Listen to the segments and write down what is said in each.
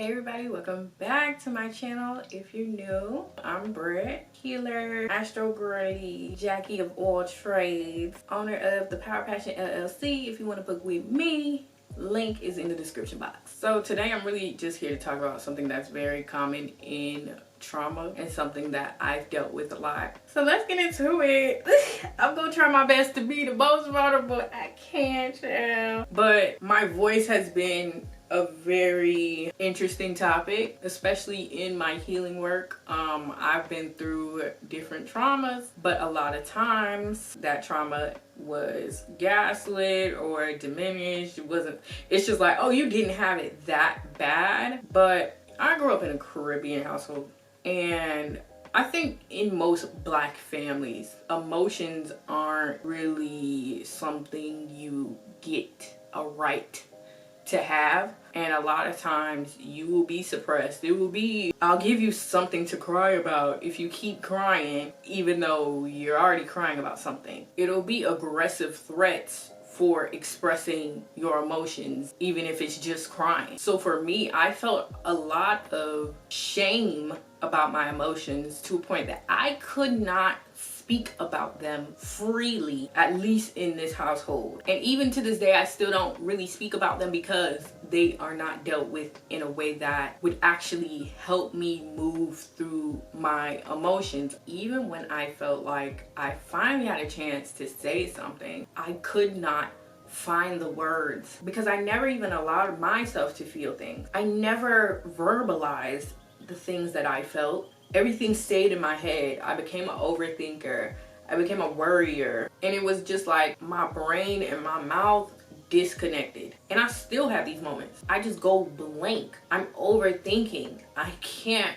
Hey everybody, welcome back to my channel. If you're new, I'm Britt, healer, astro girly, Jackie of all trades, owner of the Power Passion LLC. If you want to book with me, link is in the description box. So today I'm really just here to talk about something that's very common in trauma and something that I've dealt with a lot. So let's get into it. I'm gonna try my best to be the most vulnerable I can, child. But my voice has been a very interesting topic, especially in my healing work. I've been through different traumas, but a lot of times that trauma was gaslit or diminished. It's just like, oh, you didn't have it that bad. But I grew up in a Caribbean household, and I think in most Black families, emotions aren't really something you get a right to have, and a lot of times you will be suppressed. It will be, I'll give you something to cry about if you keep crying, even though you're already crying about something. It'll be aggressive threats for expressing your emotions, even if it's just crying. So for me, I felt a lot of shame about my emotions to a point that I could not speak about them freely, at least in this household. And even to this day, I still don't really speak about them because they are not dealt with in a way that would actually help me move through my emotions. Even when I felt like I finally had a chance to say something, I could not find the words because I never even allowed myself to feel things. I never verbalized the things that I felt. Everything stayed in my head. I became an overthinker. I became a worrier. And it was just like my brain and my mouth disconnected. And I still have these moments. I just go blank. I'm overthinking. I can't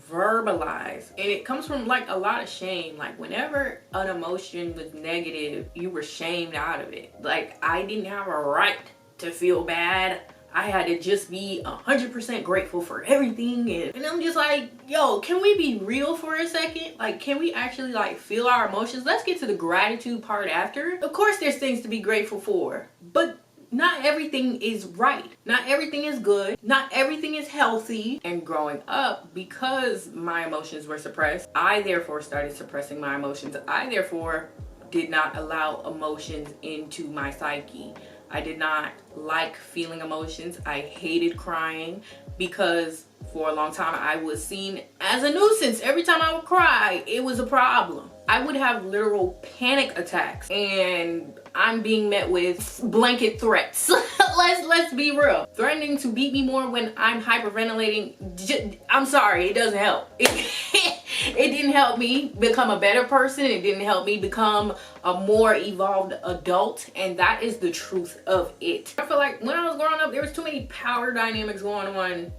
verbalize. And it comes from like a lot of shame. Like whenever an emotion was negative, you were shamed out of it. Like I didn't have a right to feel bad. I had to just be 100% grateful for everything. And I'm just like, yo, can we be real for a second? Like, can we actually like feel our emotions? Let's get to the gratitude part after. Of course, there's things to be grateful for, but not everything is right. Not everything is good. Not everything is healthy. And growing up, because my emotions were suppressed, I therefore started suppressing my emotions. I therefore did not allow emotions into my psyche. I did not like feeling emotions. I hated crying because for a long time I was seen as a nuisance. Every time I would cry, it was a problem. I would have literal panic attacks, and I'm being met with blanket threats. Let's be real. Threatening to beat me more when I'm hyperventilating. I'm sorry, it doesn't help. It didn't help me become a better person. It didn't help me become a more evolved adult. And that is the truth of it. I feel like when I was growing up, there was too many power dynamics going on.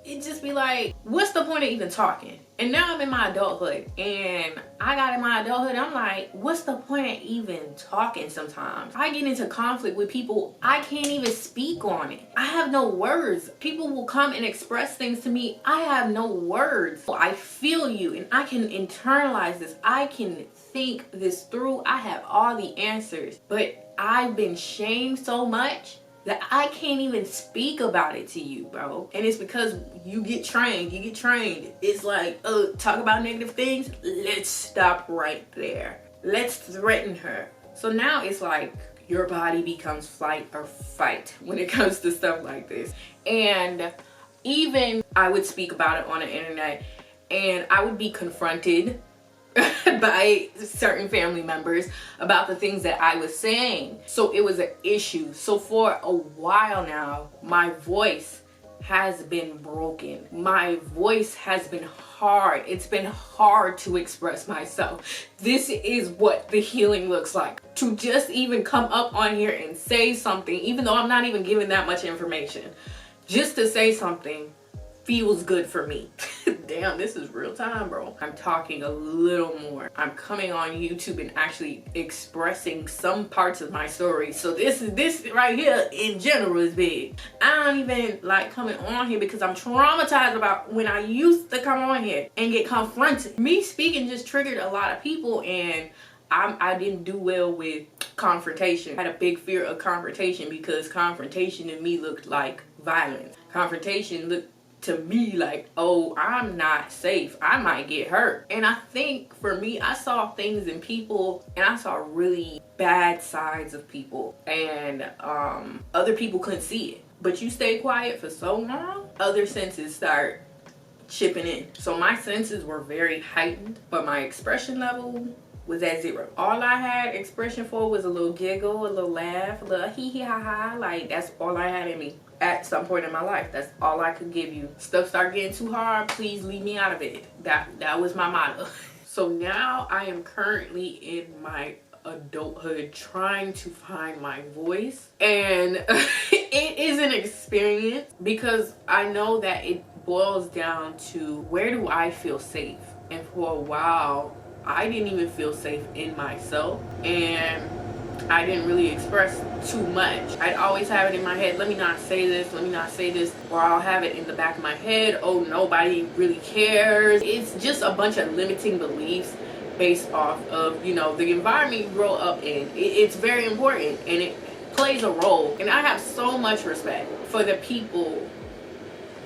It just be like, what's the point of even talking? And now I'm in my adulthood, and I got in my adulthood, I'm like, what's the point of even talking sometimes? I get into conflict with people, I can't even speak on it. I have no words. People will come and express things to me, I have no words. I feel you, and I can internalize this. I can think this through. I have all the answers, but I've been shamed so much that I can't even speak about it to you, bro. And it's because you get trained. It's like, oh, talk about negative things? Let's stop right there. Let's threaten her. So now it's like your body becomes flight or fight when it comes to stuff like this. And even I would speak about it on the internet, and I would be confronted by certain family members about the things that I was saying. So it was an issue. So for a while now, my voice has been broken. My voice has been hard. It's been hard to express myself. This is what the healing looks like. To just even come up on here and say something, even though I'm not even giving that much information, just to say something feels good for me. Damn, this is real time, bro. I'm talking a little more. I'm coming on YouTube and actually expressing some parts of my story. So this right here in general is big. I don't even like coming on here because I'm traumatized about when I used to come on here and get confronted. Me speaking just triggered a lot of people, and I didn't do well with confrontation. I had a big fear of confrontation because confrontation to me looked like violence. confrontation looked to me like, oh, I'm not safe, I might get hurt. And I think for me, I saw things in people, and I saw really bad sides of people, and other people couldn't see it. But you stay quiet for so long, other senses start chipping in. So my senses were very heightened, but my expression level was at 0. All I had expression for was a little giggle, a little laugh, a little hee hee ha ha. Like, that's all I had in me at some point in my life. That's all I could give you. Stuff started getting too hard, please leave me out of it. That was my motto. So now I am currently in my adulthood trying to find my voice, and it is an experience, because I know that it boils down to, where do I feel safe? And for a while I didn't even feel safe in myself, and I didn't really express too much. I'd always have it in my head, let me not say this, let me not say this, or I'll have it in the back of my head, oh, nobody really cares. It's just a bunch of limiting beliefs based off of, you know, the environment you grow up in. It's very important, and it plays a role. And I have so much respect for the people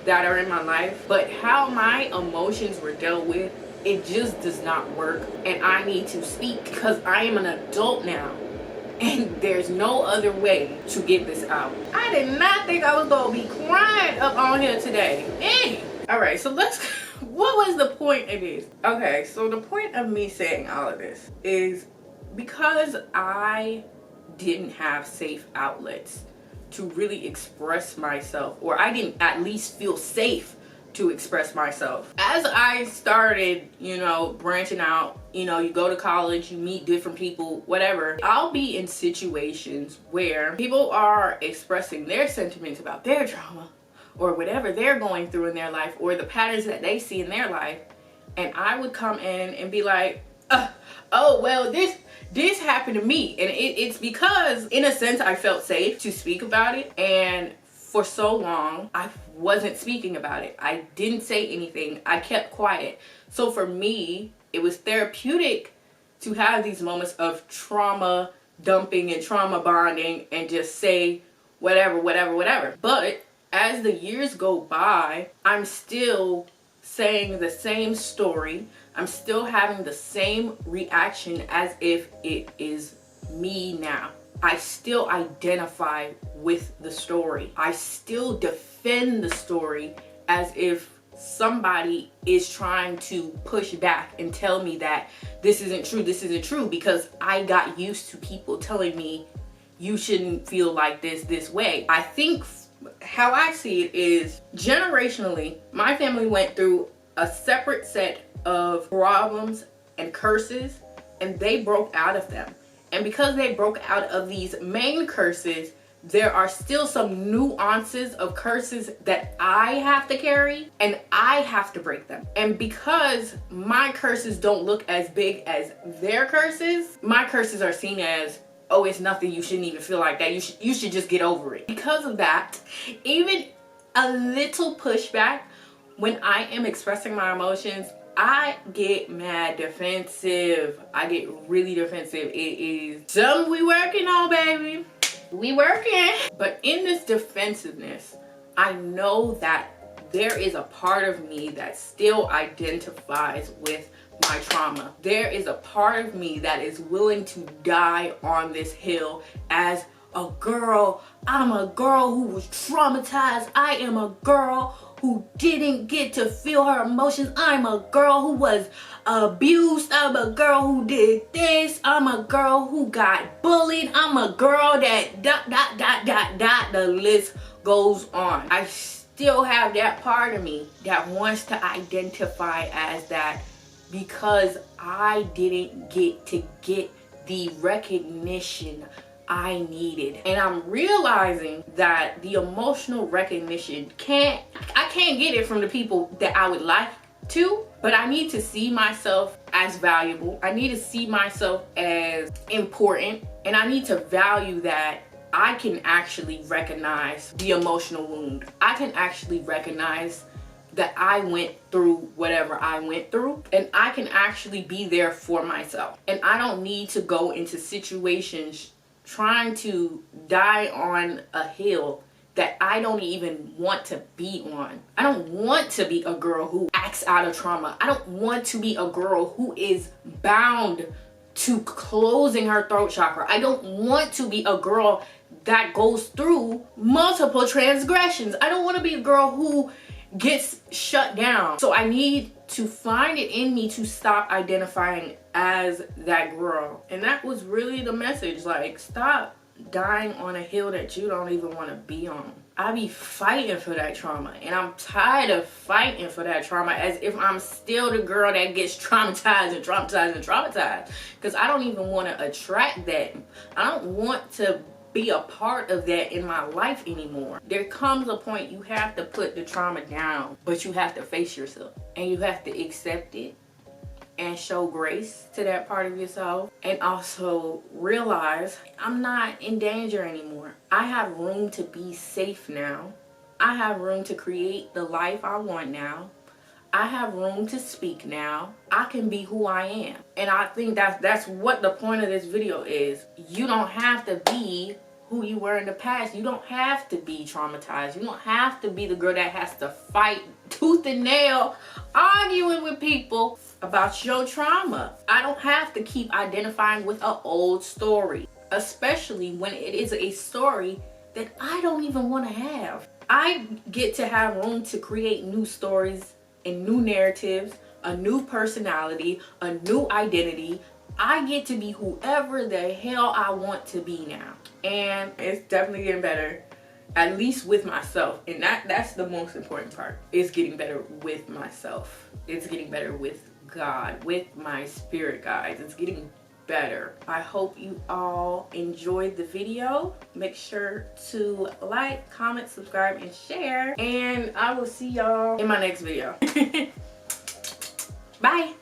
that are in my life, but how my emotions were dealt with, it just does not work. And I need to speak, because I am an adult now, and there's no other way to get this out. I did not think I was gonna be crying up on here today. All right, so what was the point of this? Okay, so the point of me saying all of this is because I didn't have safe outlets to really express myself, or I didn't at least feel safe to express myself. As I started, you know, branching out, you know, you go to college, you meet different people, whatever, I'll be in situations where people are expressing their sentiments about their trauma or whatever they're going through in their life, or the patterns that they see in their life, and I would come in and be like, oh, well, this happened to me. And it's because, in a sense, I felt safe to speak about it, and for so long I wasn't speaking about it. I didn't say anything, I kept quiet. So for me, it was therapeutic to have these moments of trauma dumping and trauma bonding and just say whatever. But as the years go by, I'm still saying the same story. I'm still having the same reaction as if it is me now. I still identify with the story. I still defend the story as if somebody is trying to push back and tell me that this isn't true, because I got used to people telling me you shouldn't feel like this way. I think how I see it is, generationally, my family went through a separate set of problems and curses, and they broke out of them. And because they broke out of these main curses, there are still some nuances of curses that I have to carry, and I have to break them. And because my curses don't look as big as their curses, my curses are seen as, oh, it's nothing, you shouldn't even feel like that, you should just get over it. Because of that, even a little pushback when I am expressing my emotions, I get mad defensive. I get really defensive. It is something we working on, baby. We working. But in this defensiveness, I know that there is a part of me that still identifies with my trauma. There is a part of me that is willing to die on this hill as a girl. I'm a girl who was traumatized. I am a girl who didn't get to feel her emotions. I'm a girl who was abused. I'm a girl who did this. I'm a girl who got bullied. I'm a girl that ... The list goes on. I still have that part of me that wants to identify as that, because I didn't get to get the recognition I needed. And I'm realizing that the emotional recognition I can't get it from the people that I would like to, but I need to see myself as valuable. I need to see myself as important, and I need to value that I can actually recognize the emotional wound. I can actually recognize that I went through whatever I went through, and I can actually be there for myself. And I don't need to go into situations trying to die on a hill that I don't even want to be on. I don't want to be a girl who acts out of trauma. I don't want to be a girl who is bound to closing her throat chakra. I don't want to be a girl that goes through multiple transgressions. I don't want to be a girl who gets shut down. So I need to find it in me to stop identifying as that girl. And that was really the message. Like, stop dying on a hill that you don't even want to be on. I be fighting for that trauma, and I'm tired of fighting for that trauma as if I'm still the girl that gets traumatized and traumatized and traumatized, because I don't even want to attract that. I don't want to be a part of that in my life anymore. There comes a point you have to put the trauma down, but you have to face yourself, and you have to accept it and show grace to that part of yourself, and also realize I'm not in danger anymore. I have room to be safe now. I have room to create the life I want now. I have room to speak now. I can be who I am. And I think that's what the point of this video is. You don't have to be who you were in the past. You don't have to be traumatized. You don't have to be the girl that has to fight tooth and nail arguing with people about your trauma. I don't have to keep identifying with an old story, especially when it is a story that I don't even want to have. I get to have room to create new stories and new narratives, a new personality, a new identity. I get to be whoever the hell I want to be now. And it's definitely getting better, at least with myself. And that's the most important part. It's getting better with myself. It's getting better with God, with my spirit guides. It's getting better. I hope you all enjoyed the video. Make sure to like, comment, subscribe, and share. And I will see y'all in my next video. Bye.